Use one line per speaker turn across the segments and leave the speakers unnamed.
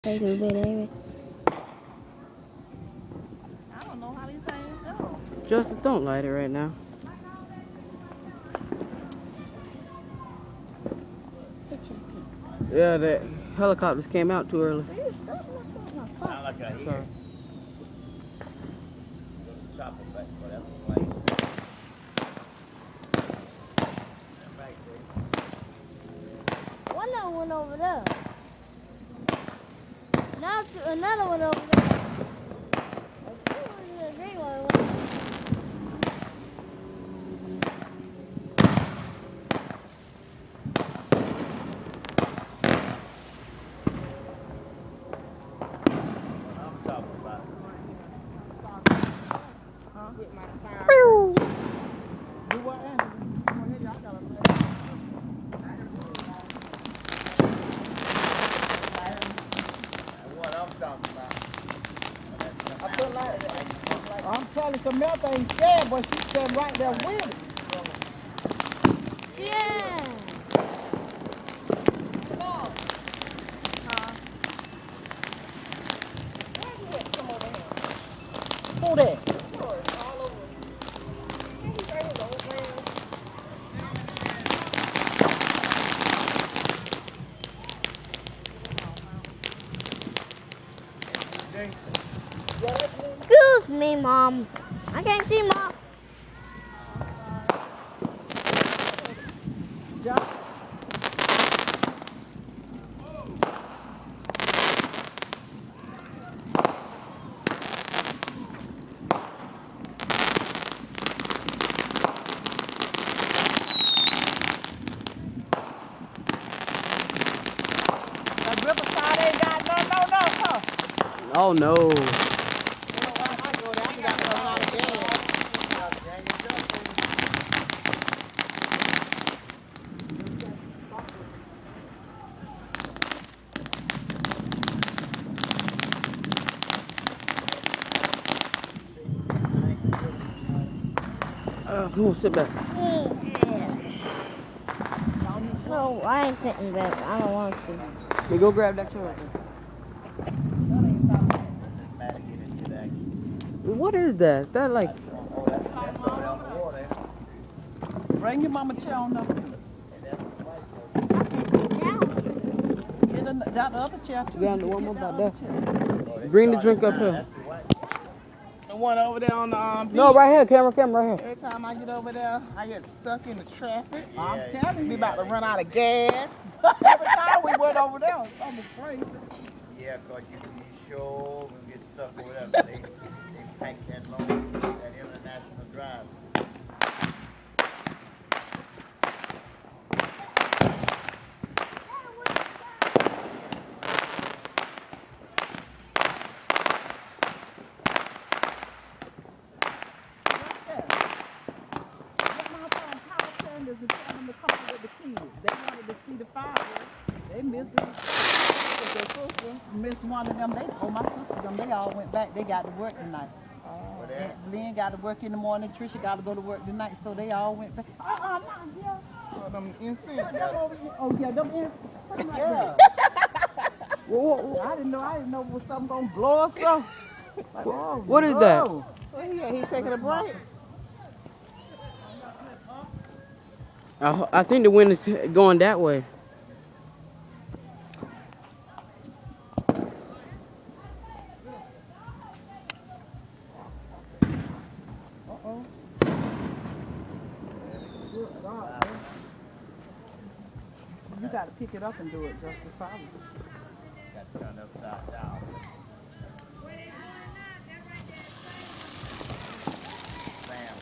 Take a bit, Amy.
I don't know how these things go.
Justice, don't light it right now. Yeah, the helicopters came out too early.
Sound like I hear.
Sorry.
Chopper back, whatever.
One of them went over there. Now another one over there. Two in the green one.
I'm talking about.
Get my fire.
Pew!
Do what, Andrew? Go ahead, y'all gotta play.
That's what I'm talking about.
I feel like I'm telling Samantha ain't scared, but she's standing right there with it.
Yeah.
Who that?
Excuse me, Mom. I can't see Mom.
John? That Riverside ain't got no, huh?
Oh no.
You know why I go there? I got to run out of gas.
Come on, sit back.
No, I ain't sitting back. I don't want to.
Hey, go grab that chair right there. What is that? Is that like?
Bring your mama chair on up. Get that other chair too.
Yeah, the
You
one
get
more
that
about
other chair.
Bring the drink up here.
The one over there on the
No, right here, camera right here.
Every time I get over there, I get stuck in the traffic.
Yeah,
I'm telling you, we about to run out of gas. Every time we went over there, I'm afraid.
Yeah, because you sure will get stuck or whatever. They pack that long, that international drive.
And tell them to come up with the kids. They wanted to see the fireworks. They missed it. Their sister missed one of them. My sister, they all went back. They got to work tonight. Lynn got to work in the morning. Trisha got to go to work tonight. So they all went back. Not here. Them NC. Oh yeah, them NC. Yeah. I didn't know was something gonna blow us up. Like,
What is that?
Yeah, he taking a break.
I think the wind is going that way.
Uh-oh. You got to pick it up and do it just as solid.
Got to turn upside down. Bam.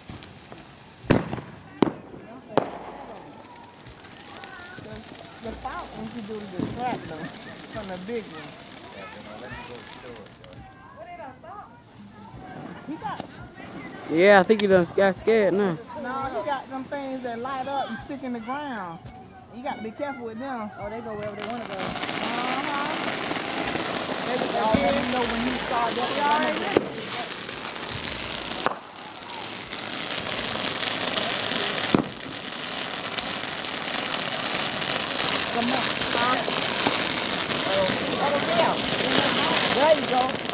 The fountains you do to distract them from the big one.
Yeah, let me go to the store.
He got
Yeah, I think you done got scared now.
he got them things that light up and stick in the ground. You got to be careful with them. Oh, they go wherever they want to go. They already know when you start that. They already know. Come on. Huh? Oh, yeah. go.